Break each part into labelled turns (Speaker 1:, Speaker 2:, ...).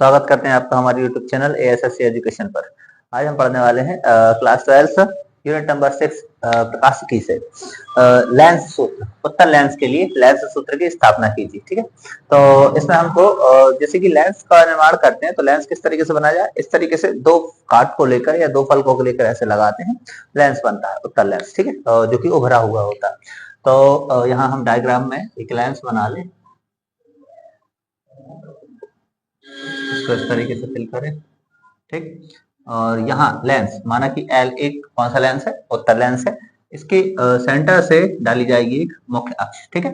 Speaker 1: स्वागत करते हैं आपका हमारे YouTube चैनल ASSC एजुकेशन पर। आज हम पढ़ने वाले हैं क्लास 12 यूनिट नंबर 6 प्रकाशिकी से लेंस सूत्र, उत्तल लेंस के लिए लेंस सूत्र की स्थापना कीजिए। ठीक है, तो इसमें हमको जैसे कि लेंस का निर्माण करते हैं तो लेंस किस तरीके से बनाया जाए, इस तरीके से दो काट को लेकर या दो फलकों को लेकर ऐसे लगाते हैं, लेंस बनता है उत्तल लेंस। ठीक है, जो कि उभरा हुआ होता है। तो यहाँ हम डायग्राम में एक लेंस बना लें, इसको इस तरीके से फिल करें। ठीक, और यहाँ लेंस माना कि L1 कौन सा लेंस है, उत्तल लेंस है। इसके सेंटर से डाली जाएगी एक मुख्य अक्ष। ठीक है,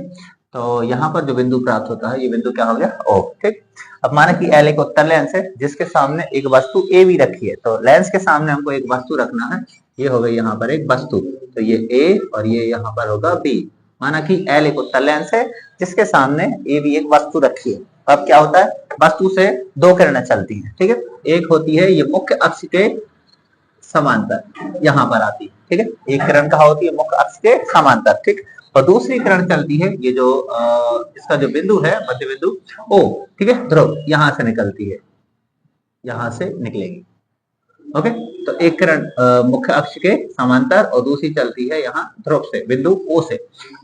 Speaker 1: तो यहाँ पर जो बिंदु प्राप्त होता है ये बिंदु क्या हो गया, O। ठीक, अब माना कि L1 उत्तल लेंस है जिसके सामने एक वस्तु A भी रखी है, तो लेंस के सामने हमको एक वस्तु रखना है। ये हो गई यहाँ पर एक वस्तु, तो ये A और ये यहाँ पर होगा B। माना कि L1 उत्तल लेंस है जिसके सामने A भी एक वस्तु रखी है। अब क्या होता है, वस्तु से दो किरणें चलती हैं। ठीक है, एक होती है ये मुख्य अक्ष के समांतर, यहाँ पर आती है। ठीक है, एक किरण कहाँ होती है, मुख्य अक्ष के समांतर। ठीक, और दूसरी किरण चलती है ये जो इसका जो बिंदु है, मध्य बिंदु O। ठीक है, ध्रुव यहाँ से निकलती है, यहाँ से निकलेगी। ओके, तो एक किरण मुख्य अक्ष के समांतर और दूसरी चलती है यहाँ ध्रुव से, बिंदु O से।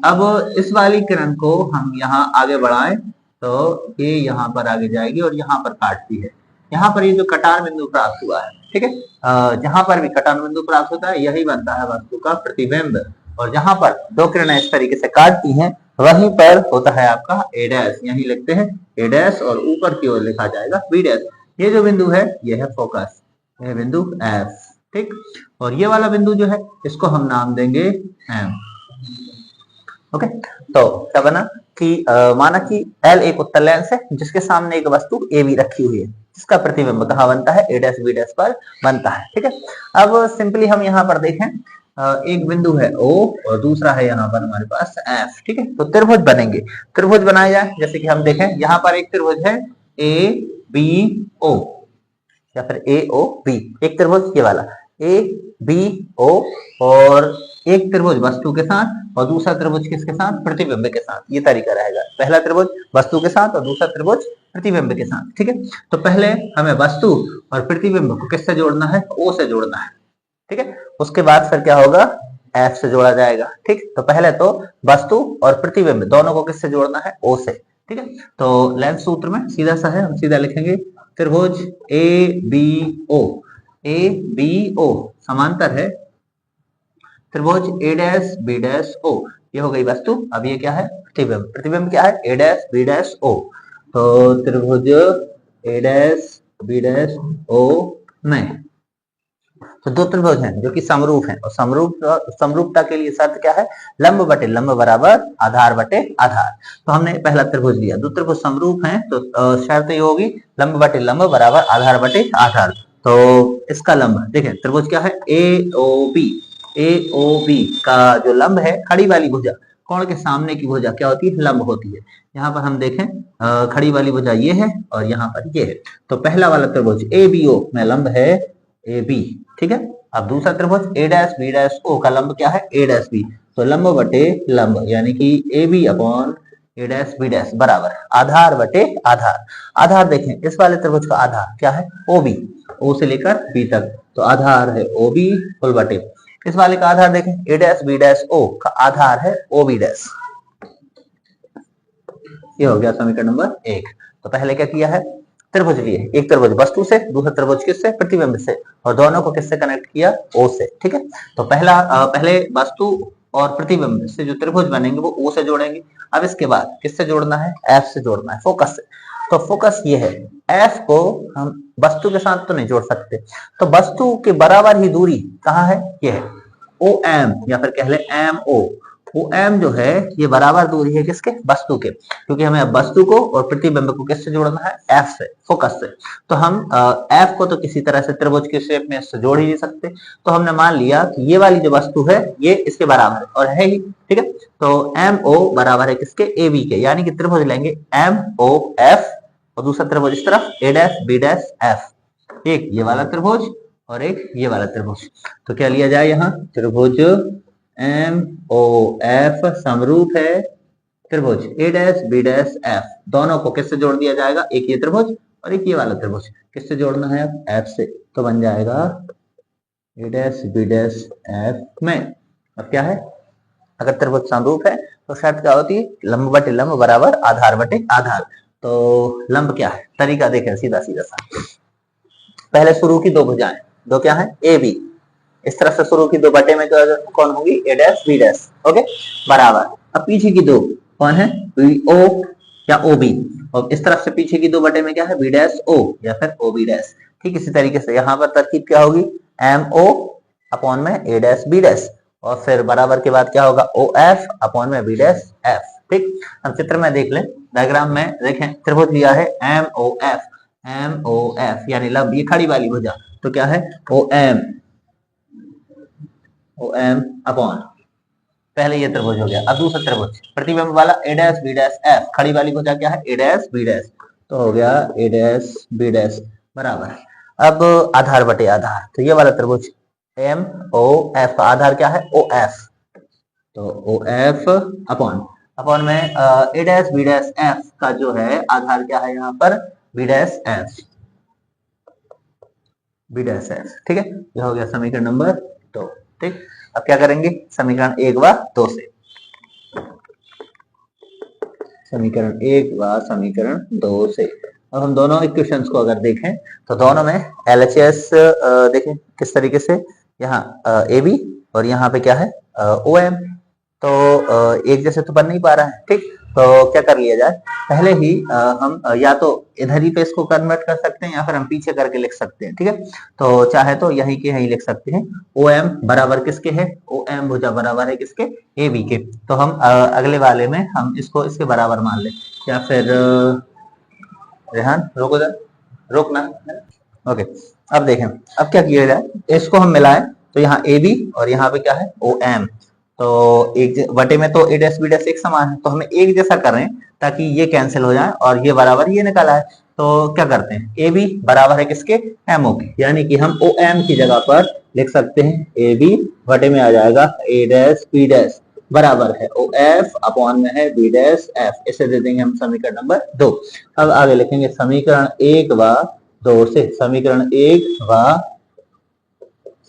Speaker 1: अब इस वाली किरण को हम यहाँ आगे बढ़ाएं तो ये यहाँ पर आगे जाएगी और यहाँ पर काटती है। यहाँ पर ये जो कटान बिंदु प्राप्त हुआ है, ठीक है, जहां पर भी कटान बिंदु प्राप्त होता है यही बनता है वस्तु का प्रतिबिंब। और जहां पर दो किरणें इस तरीके से काटती हैं वहीं पर होता है आपका A डैश, यही लिखते हैं A डैश और ऊपर की ओर लिखा जाएगा B डैश। ये जो बिंदु है ये है फोकस, यह बिंदु F। ठीक, और ये वाला बिंदु जो है इसको हम नाम देंगे M। ओके, तो क्या बना कि माना कि L एक उत्तल लेंस है जिसके सामने एक वस्तु A भी रखी हुई है, जिसका प्रतिबिंब कहाँ बनता है, A डैश B डैश पर बनता है। ठीक है, अब सिंपली हम यहाँ पर देखें, एक बिंदु है O और दूसरा है यहाँ पर हमारे पास F। ठीक है, तो त्रिभुज बनेंगे, त्रिभुज बनाए जाए। जैसे कि हम देखें यहाँ पर एक त्रिभुज है ABO या फिर AOB, एक त्रिभुज ये वाला ABO, और एक त्रिभुज वस्तु के साथ और दूसरा त्रिभुज किसके साथ, प्रतिबिंब के साथ। ये तरीका रहेगा, पहला त्रिभुज वस्तु के साथ और दूसरा त्रिभुज प्रतिबिंब के साथ। ठीक है, तो पहले हमें वस्तु और प्रतिबिंब को किससे जोड़ना है, O से जोड़ना है। ठीक है, उसके बाद फिर क्या होगा, F से जोड़ा जाएगा। ठीक, तो पहले तो वस्तु और प्रतिबिंब दोनों को किससे जोड़ना है, O से। ठीक है, तो लेंस सूत्र में सीधा सा है, हम सीधा लिखेंगे त्रिभुज ABO समांतर है त्रिभुज A dash B dash O। ये हो गई वस्तु। अब ये क्या है, प्रतिबिंब। प्रतिबिंब क्या है, A dash B dash O। तो त्रिभुज A dash B dash O में तो दो त्रिभुज हैं जो कि समरूप हैं, और समरूपता के लिए शर्त क्या है, लंब बटे लंब बराबर आधार बटे आधार। तो हमने पहला त्रिभुज लिया, दो त्रिभुज समरूप हैं तो शर्त ये होगी लंब बटे लंब बराबर आधार बटे आधार। तो इसका लंब देखें, त्रिभुज क्या है AOB का जो लंब है, खड़ी वाली भुजा, कोण के सामने की भुजा क्या होती है, लंब होती है। यहाँ पर हम देखें खड़ी वाली भुजा ये है और यहाँ पर ये है। तो पहला वाला त्रिभुज ABO में लंब है AB। ठीक है, अब दूसरा त्रिभुज A dash B dash O का लंब क्या है, A डैश B। तो लंब बटे लंब यानी कि AB upon A dash B dash बराबर आधार बटे आधार। आधार देखें, इस वाले त्रिभुज का आधार क्या है, OB, O से लेकर B तक, तो आधार है OB कुल बटे। इस वाले का आधार देखें, A dash B dash O का आधार है OB डैश। ये हो गया समीकरण नंबर 1। तो पहले क्या किया है, त्रिभुज लिए, एक त्रिभुज वस्तु से, दूसरा त्रिभुज किससे, प्रतिबिंब से, और दोनों को किससे कनेक्ट किया, O से। ठीक है, तो पहले वस्तु और प्रतिबिंब से जो त्रिभुज बनेंगे वो O से जोड़ेंगे। अब इसके बाद किससे जोड़ना है, F से जोड़ना है, फोकस से। तो फोकस ये है, F को हम वस्तु के साथ तो नहीं जोड़ सकते, तो वस्तु के बराबर ही दूरी कहाँ है, ये है OM या फिर कह ले MO। OM जो है ये बराबर दूरी है किसके, वस्तु के, क्योंकि हमें अब वस्तु को और प्रतिबिंब को किससे जोड़ना है, F से, फोकस से। तो हम F को तो किसी तरह से त्रिभुज के शेप में इससे जोड़ ही नहीं सकते, तो हमने मान लिया कि ये वाली जो वस्तु है ये इसके बराबर है और है ही। ठीक है, तो MO बराबर है किसके, AB के, यानी कि त्रिभुज लेंगे MOF और दूसरा त्रिभुज इस तरफ A dash B dash F, एक ये वाला त्रिभुज और एक ये वाला त्रिभुज। तो क्या लिया जाए, यहाँ त्रिभुज MOF समरूप है त्रिभुज A dash B dash F, दोनों को किससे जोड़ दिया जाएगा, एक ये त्रिभुज और एक ये वाला त्रिभुज किससे जोड़ना है अब एफ से, तो बन जाएगा ए डैश बी डैश एफ में। अब क्या है, अगर त्रिभुज समरूप है तो शर्त क्या होती है, लंब बटे लंब बराबर आधार बटे आधार। तो लंब क्या है, तरीका देखें सीधा सीधा सा। पहले शुरू की दो भुजाएं, दो क्या है ए बी, इस तरफ से शुरू की दो बटे में कौन होगी ए डैश बी डैश, ओके बराबर। अब पीछे की दो कौन है बी ओ या ओ बी, और इस तरफ से पीछे की दो बटे में क्या है बी डैश ओ या फिर ओ बी डैश। ठीक इसी तरीके से यहाँ पर तरकीब क्या होगी एम ओ अपॉन में ए डैश बी डैश, और फिर बराबर के बाद क्या होगा ओ एफ अपॉन में बी डैश एफ। ठीक, हम चित्र में देख लें, डायग्राम में देखें, त्रिभुज लिया है एम ओ एफ यानी लंब, ये खड़ी वाली भुजा, तो क्या है ओ एम अपॉन, पहले ये त्रिभुज हो गया। अब दूसरा त्रिभुज प्रतिबिंब वाला ए डैश बी डैश एफ, खड़ी वाली भुजा क्या है ए डैश बी डैश, तो हो गया ए डैश बी डैश बराबर। अब आधार बटे आधार, तो ये वाला त्रिभुज एम ओ एफ का आधार क्या है ओ एफ, तो ओ एफ अपॉन में ए डैश बी डैश एफ का जो है आधार क्या है यहाँ पर बी डैश एफ, ठीक है। यह हो गया समीकरण नंबर 2। ठीक, अब क्या करेंगे समीकरण 1 व 2 से, समीकरण 1 व समीकरण 2 से। अब हम दोनों इक्वेशंस को अगर देखें तो दोनों में एलएचएस देखें किस तरीके से, यहाँ ए बी और यहाँ पे क्या है ओ एम, तो एक जैसे तो बन नहीं पा रहा है। ठीक, तो क्या कर लिया जाए, पहले ही हम या तो इधर ही पे इसको कन्वर्ट कर सकते हैं या फिर हम पीछे करके लिख सकते हैं। ठीक है, तो चाहे तो यही के यही लिख सकते हैं, ओ एम बराबर किसके है ओ एम भुजा बराबर है किसके ए बी के, तो हम अगले वाले में हम इसको इसके बराबर मान लें, या फिर रेहान रोको जरा, रोकना, ओके। अब देखें, अब क्या किया जाए, इसको हम मिलाएं तो यहाँ ए बी और यहाँ पे क्या है ओ एम, तो एक बटे में तो ए डैश बी डैश एक समान है, तो हमें एक जैसा कर रहे हैं ताकि ये कैंसिल हो जाए और ये बराबर ये निकाला है। तो क्या करते हैं ए बी बराबर है किसके एम ओ के, यानी कि हम ओ एम की जगह पर लिख सकते हैं ए बी बटे में आ जाएगा ए डैश बी डैश बराबर है ओ एफ अपॉन में है बी डैश एफ, इसे दे देंगे हम समीकरण नंबर 2। अब आगे लिखेंगे समीकरण 1 व 2 से, समीकरण 1 व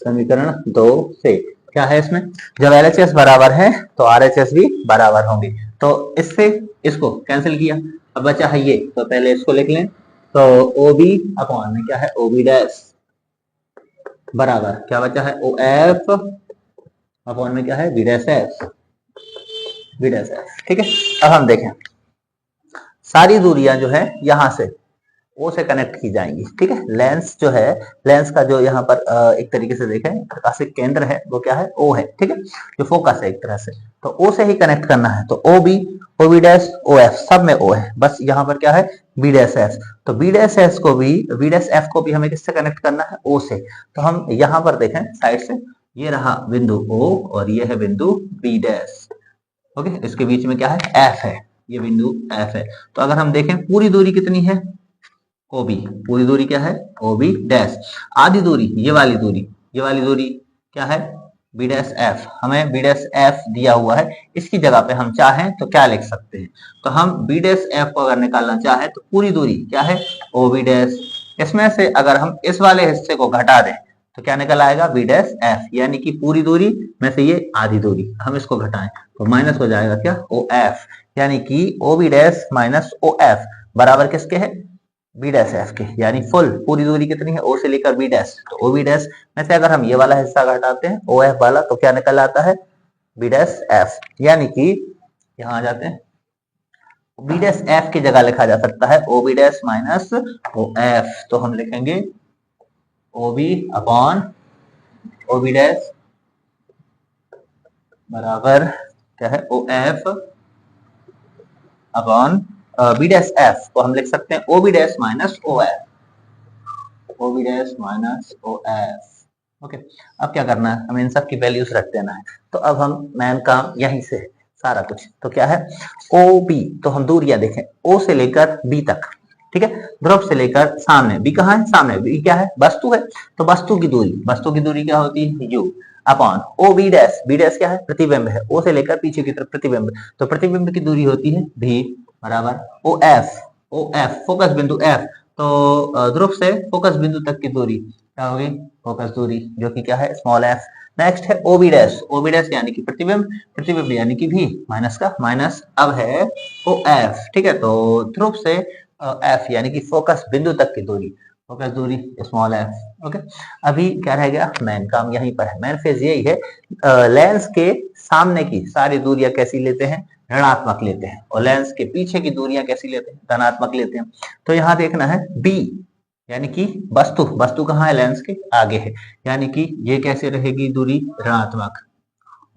Speaker 1: समीकरण 2 से क्या है इसमें, जब एलएचएस बराबर है तो आरएचएस भी बराबर होंगे, तो इससे इसको कैंसिल किया, अब बचा है ये, तो पहले इसको लिख लें, तो ओ बी अपॉन में क्या है ओ बी डैश बराबर क्या बचा है ओ एफ अपॉन में क्या है बी डैश एफ, ठीक है। अब हम देखें सारी दूरियां जो है यहां से ओ से कनेक्ट की जाएंगी। ठीक है, लेंस जो है, लेंस का जो यहाँ पर एक तरीके से देखें प्रकाशिक केंद्र है वो क्या है ओ है। ठीक है, जो फोकस है एक तरह से, तो ओ से ही कनेक्ट करना है, तो O B dash O F सब में ओ है, बस यहाँ पर क्या है बी डैश एफ, तो बी डैश एफ को भी हमें किससे कनेक्ट करना है ओ से। तो हम यहाँ पर देखें साइड से, ये रहा बिंदु ओ और ये है बिंदु बी डैश, ओके, इसके बीच में क्या है एफ है, ये बिंदु एफ है। तो अगर हम देखें पूरी दूरी कितनी है OB, पूरी दूरी क्या है OB डैश, आधी दूरी ये वाली दूरी क्या है B डैश F, हमें B डैश F दिया हुआ है, इसकी जगह पे हम चाहें तो क्या लिख सकते हैं, तो हम B डैश F को अगर निकालना चाहें तो पूरी दूरी क्या है OB डैश, इसमें से अगर हम इस वाले हिस्से को घटा दें तो क्या निकल आएगा B डैश F, यानी कि पूरी दूरी में से ये आधी दूरी हम इसको घटाएं तो माइनस हो जाएगा क्या OF, यानी कि OB डैश माइनस OF बराबर किसके है बी डैश एफ के, यानी फुल पूरी दूरी कितनी है ओ से लेकर बी डैश, तो ओ बी डैश में से अगर हम ये वाला हिस्सा घटाते हैं ओ एफ वाला तो क्या निकल आता है बी डैश एफ, यानी कि यहाँ आ जाते हैं बी डैश एफ की जगह लिखा जा सकता है O B dash minus O F, तो हम लिखेंगे O B upon O B dash बराबर क्या है O F upon B dash F को हम लिख सकते हैं O B dash minus O F, O B dash minus O F, okay. अब क्या करना है, हमें इन सब की वैल्यूज रख देना है, तो अब हम मैन काम यहीं से है सारा कुछ, तो क्या है ओ बी, तो हम दूरियां देखें ओ से लेकर बी तक, ठीक है, ध्रुव से लेकर सामने, बी कहाँ है सामने, बी क्या है वस्तु है, तो वस्तु की दूरी क्या होती है U upon O B dash क्या है प्रतिबिंब है, ओ से लेकर पीछे की तरफ प्रतिबिंब, तो प्रतिबिंब की दूरी होती है भी बराबर ओ एफ फोकस बिंदु एफ, तो ध्रुव से फोकस बिंदु तक की दूरी क्या होगी, फोकस दूरी, जो कि क्या है स्मॉल एफ। नेक्स्ट है ओबी डैश, ओबी डैश यानी कि प्रतिबिंब, प्रतिबिंब यानी कि भी माइनस का माइनस, अब है ओ एफ। ठीक है, तो ध्रुव से एफ यानी कि फोकस बिंदु तक की दूरी, फोकस दूरी स्मॉल एफ। ओके, अभी क्या रह गया, मेन काम यहीं पर है, मेन फेज यही है, लेंस के सामने की सारी दूरियां कैसी लेते हैं, ऋणात्मक लेते हैं, और लेंस के पीछे की दूरियां कैसी लेते हैं, धनात्मक लेते हैं। तो यहाँ देखना है बी यानी कि वस्तु, वस्तु कहाँ है, लेंस के आगे है, यानी कि ये कैसे रहेगी दूरी, ऋणात्मक।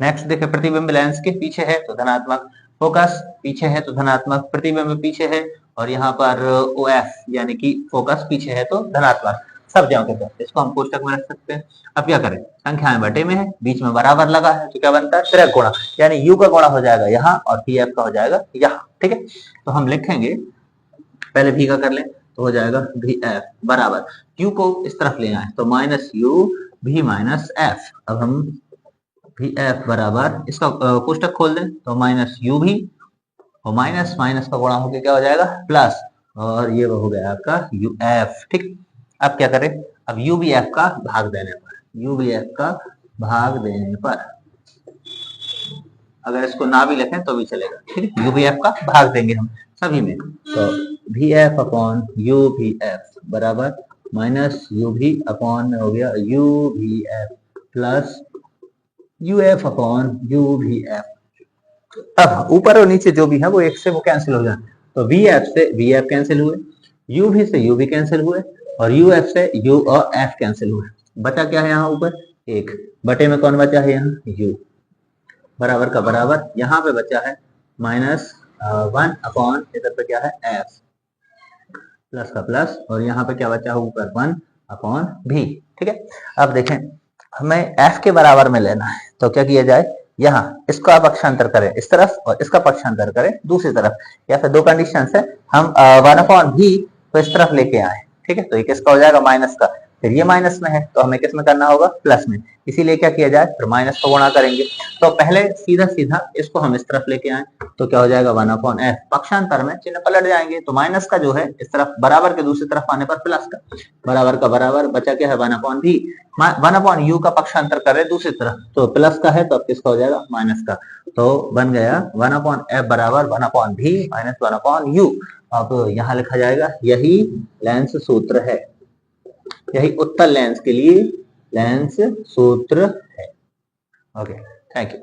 Speaker 1: नेक्स्ट देखे प्रतिबिंब लेंस के पीछे है तो धनात्मक, फोकस पीछे है तो धनात्मक, प्रतिबिंब पीछे है, और यहाँ पर ओ एफ यानी कि फोकस पीछे है तो धनात्मक, सब जगह के तरफ। इसको हम कोष्टक में रख सकते हैं। अब क्या करें, संख्याएं बटे में है, बीच में बराबर लगा है, तो क्या बनता है, त्रिक गुणा, यानी यू का गुणा हो जाएगा यहाँ और पी एफ का हो जाएगा यहाँ। ठीक है, तो हम लिखेंगे, पहले भी का कर लें, तो हो जाएगा भी एफ बराबर, यू को इस तरफ ले आए तो माइनस यू भी माइनस एफ। अब हम भी एफ बराबर, इसका कोष्टक खोल दें तो माइनस यू भी और माइनस माइनस का गुणा होकर क्या हो जाएगा प्लस, और ये हो गया आपका यू एफ। ठीक, अब क्या करें, अब यू बी एफ का भाग देने पर, यू बी एफ का भाग देने पर, अगर इसको ना भी लिखें तो भी चलेगा। ठीक है, यू बी एफ का भाग देंगे हम सभी में, तो भी एफ अपॉन यू भी एफ बराबर माइनस यू भी अपॉन हो गया यू भी F plus U F upon you भी एफ। अब ऊपर और नीचे जो भी है वो एक से वो कैंसिल हो जाए, तो वी एफ से वी एफ कैंसिल हुए, यू भी से यू भी कैंसिल हुए, और यू एफ से यू और एफ कैंसिल हुए। बचा क्या है यहाँ ऊपर, एक, बटे में कौन बचा है यहाँ यू, बराबर का बराबर, यहाँ पे बचा है माइनस वन अपॉन इधर पे क्या है एफ, प्लस का प्लस, और यहाँ पे क्या बचा है ऊपर वन अपॉन भी। ठीक है, अब देखें हमें एफ के बराबर में लेना है, तो क्या किया जाए, यहाँ इसका पक्षांतर करें इस तरफ और इसका पक्षांतर करें दूसरी तरफ, या फिर दो कंडीशन है, हम वन अपॉन भी को इस तरफ लेके आए। ठीक है, तो ये किसका हो जाएगा माइनस का, फिर ये माइनस में है तो हमें किस में करना होगा, प्लस में, इसीलिए क्या किया जाए, फिर माइनस को गुणा करेंगे। तो पहले सीधा सीधा इसको हम इस तरफ लेके आए तो क्या हो जाएगा वन अपॉन एफ, पक्षांतर में चिन्ह पलट जाएंगे, तो माइनस का जो है इस तरफ बराबर के दूसरी तरफ आने पर प्लस का, बराबर का बराबर, बचा क्या है वन अपॉन भी, वन अपॉन यू का पक्षांतर कर रहे दूसरी तरफ, तो प्लस का है तो अब किसका हो जाएगा माइनस का, तो बन गया वन अपॉन एफ बराबर वन अपॉन भी माइनस वन अपॉन यू। अब यहाँ लिखा जाएगा यही लेंस सूत्र है, यही उत्तल लेंस के लिए लेंस सूत्र है। Okay, thank you.